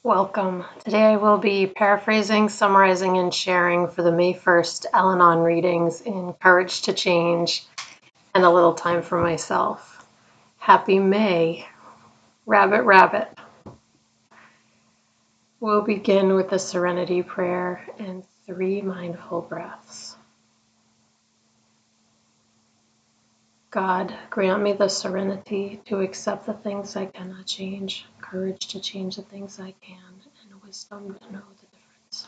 Welcome. Today I will be paraphrasing, summarizing, and sharing for the May 1st Al-Anon readings in Courage to Change and a little time for myself. Happy May. Rabbit, rabbit. We'll begin with a serenity prayer and 3 mindful breaths. God, grant me the serenity to accept the things I cannot change, courage to change the things I can, and wisdom to know the difference.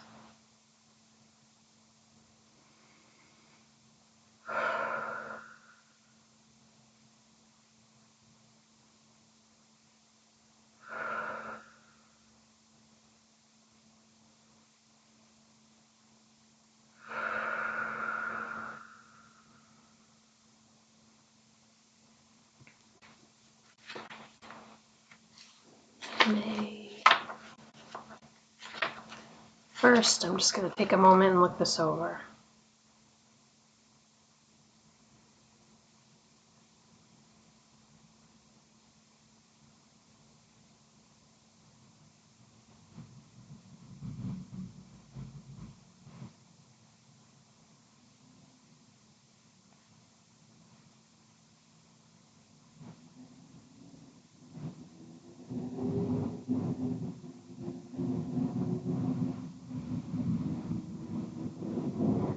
May. First, I'm just going to take a moment and look this over.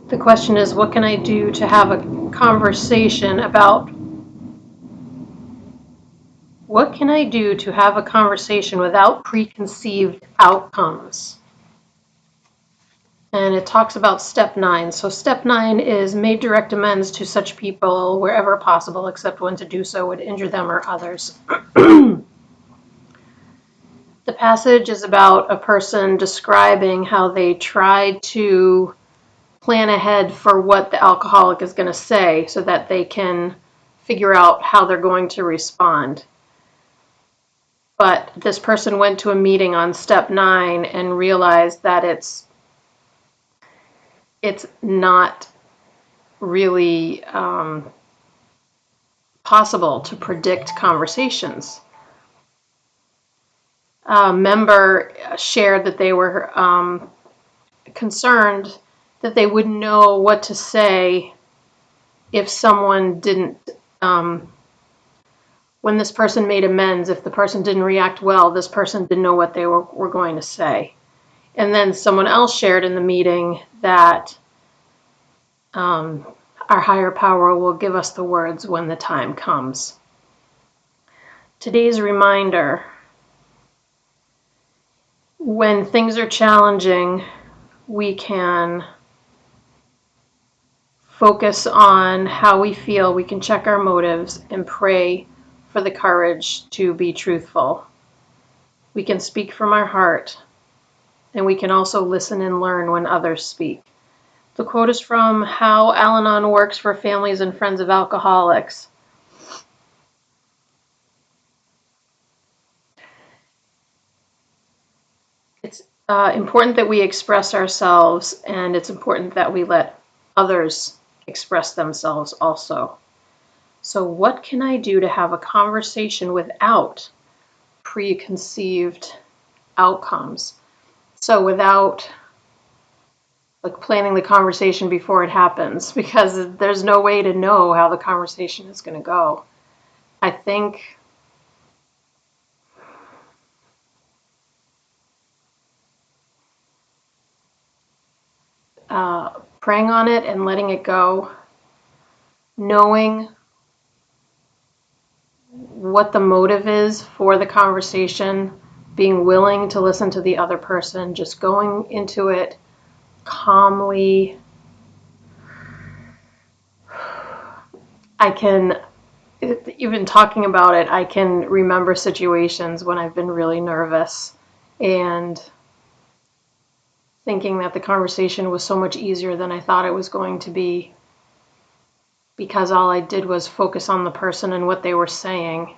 The question is, what can I do to have a conversation about without preconceived outcomes? And it talks about step 9. So step 9 is make direct amends to such people wherever possible, except when to do so would injure them or others. The passage is about a person describing how they tried to plan ahead for what the alcoholic is going to say so that they can figure out how they're going to respond. But this person went to a meeting on step 9 and realized that it's not really possible to predict conversations. A member shared that they were concerned that they wouldn't know what to say if someone didn't, when this person made amends, if the person didn't react well, this person didn't know what they were going to say. And then someone else shared in the meeting that our higher power will give us the words when the time comes. Today's reminder: when things are challenging, we can focus on how we feel. We can check our motives and pray for the courage to be truthful. We can speak from our heart, and we can also listen and learn when others speak. The quote is from How Al-Anon Works for Families and Friends of Alcoholics. It's important that we express ourselves, and it's important that we let others express themselves also. So what can I do to have a conversation without preconceived outcomes? So without planning the conversation before it happens, because there's no way to know how the conversation is going to go. I think praying on it and letting it go, knowing what the motive is for the conversation, being willing to listen to the other person, just going into it calmly. I can, even talking about it, I can remember situations when I've been really nervous and thinking that the conversation was so much easier than I thought it was going to be, because all I did was focus on the person and what they were saying,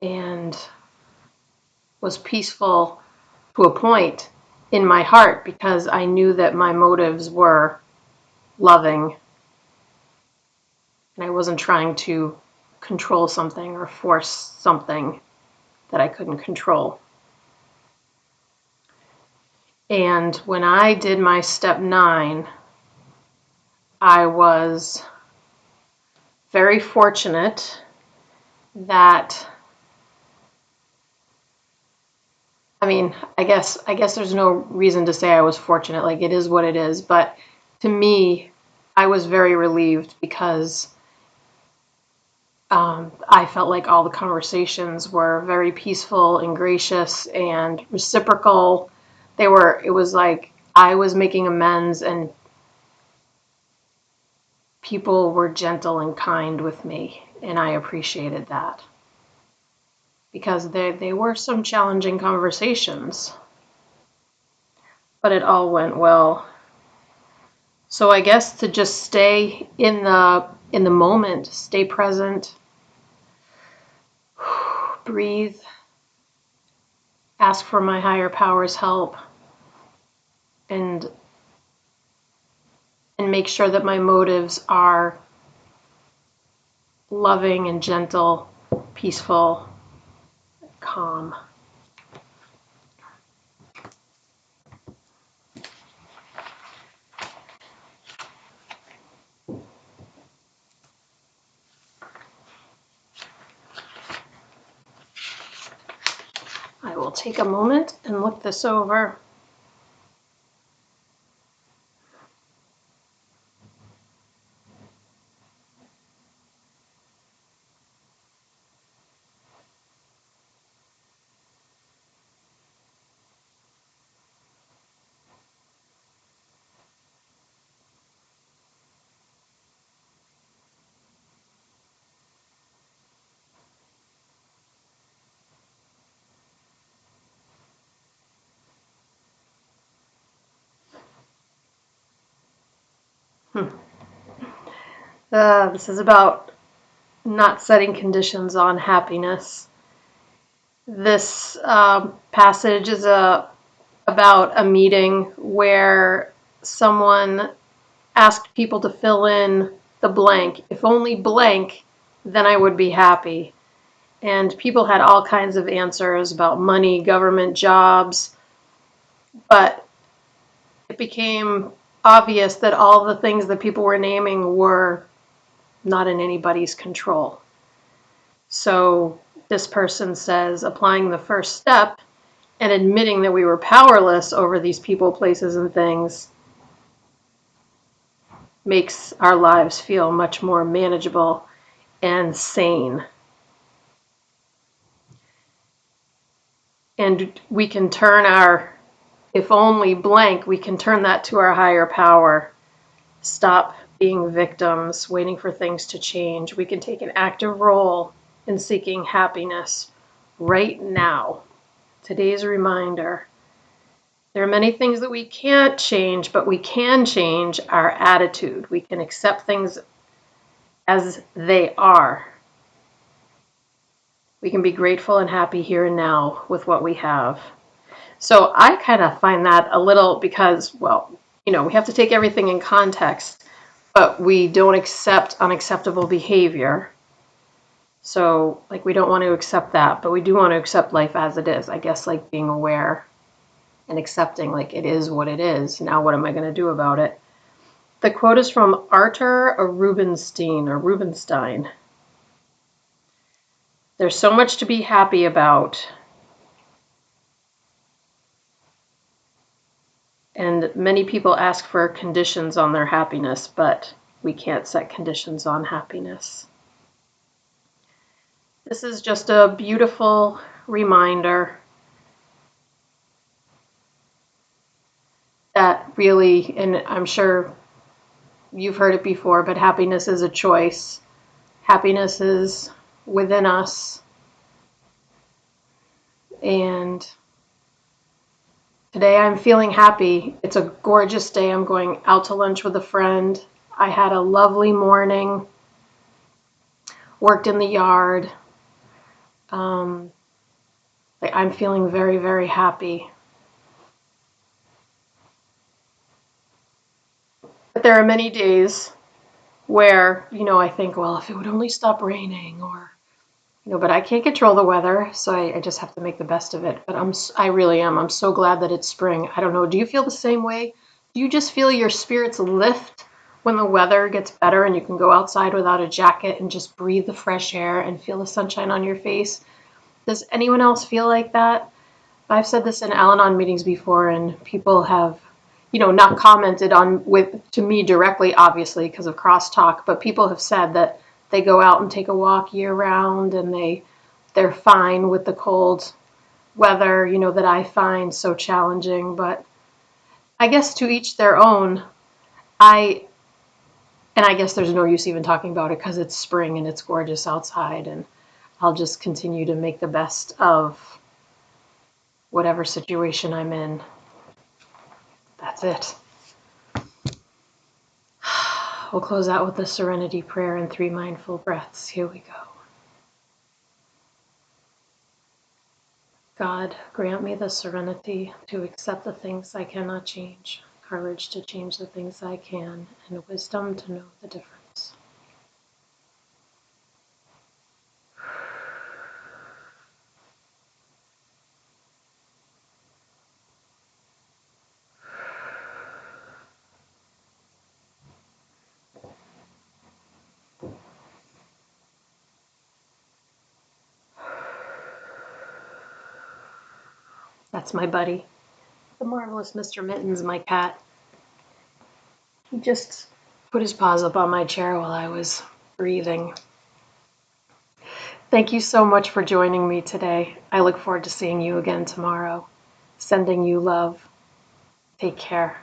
and was peaceful to a point in my heart because I knew that my motives were loving and I wasn't trying to control something or force something that I couldn't control. And when I did my step 9, I was very fortunate that, I guess there's no reason to say I was fortunate, like it is what it is, but to me, I was very relieved because I felt like all the conversations were very peaceful and gracious and reciprocal. It was like I was making amends and people were gentle and kind with me, and I appreciated that because they were some challenging conversations, but it all went well. So I guess to just stay in the moment, stay present, breathe, ask for my higher power's help, and make sure that my motives are loving and gentle, peaceful, calm. I will take a moment and look this over. This is about not setting conditions on happiness. This passage is about a meeting where someone asked people to fill in the blank. If only blank, then I would be happy. And people had all kinds of answers about money, government, jobs, but it became obvious that all the things that people were naming were not in anybody's control. So this person says applying the first step and admitting that we were powerless over these people, places, and things makes our lives feel much more manageable and sane. And we can turn our, if only blank, we can turn that to our higher power. Stop being victims, waiting for things to change. We can take an active role in seeking happiness right now. Today's reminder. There are many things that we can't change, but we can change our attitude. We can accept things as they are. We can be grateful and happy here and now with what we have. So I kind of find that a little because, well, we have to take everything in context, but we don't accept unacceptable behavior. So, like, we don't want to accept that, but we do want to accept life as it is. I guess, like, being aware and accepting, like, it is what it is. Now, what am I going to do about it? The quote is from Arthur Rubinstein. There's so much to be happy about. And many people ask for conditions on their happiness, but we can't set conditions on happiness. This is just a beautiful reminder that really, and I'm sure you've heard it before, but happiness is a choice. Happiness is within us. And today I'm feeling happy. It's a gorgeous day. I'm going out to lunch with a friend. I had a lovely morning, worked in the yard. I'm feeling very, very happy. But there are many days where, I think, well, if it would only stop raining, or But I can't control the weather, so I just have to make the best of it. But I really am. I'm so glad that it's spring. I don't know. Do you feel the same way? Do you just feel your spirits lift when the weather gets better and you can go outside without a jacket and just breathe the fresh air and feel the sunshine on your face? Does anyone else feel like that? I've said this in Al-Anon meetings before, and people have, not commented on with to me directly, obviously, because of crosstalk, but people have said that they go out and take a walk year round, and they're fine with the cold weather, that I find so challenging. But I guess to each their own. I and I guess there's no use even talking about it because it's spring and it's gorgeous outside, and I'll just continue to make the best of whatever situation I'm in. That's it. We'll close out with the serenity prayer and 3 mindful breaths. Here we go. God, grant me the serenity to accept the things I cannot change, courage to change the things I can, and wisdom to know the difference. That's my buddy. The marvelous Mr. Mittens, my cat. He just put his paws up on my chair while I was breathing. Thank you so much for joining me today. I look forward to seeing you again tomorrow. Sending you love. Take care.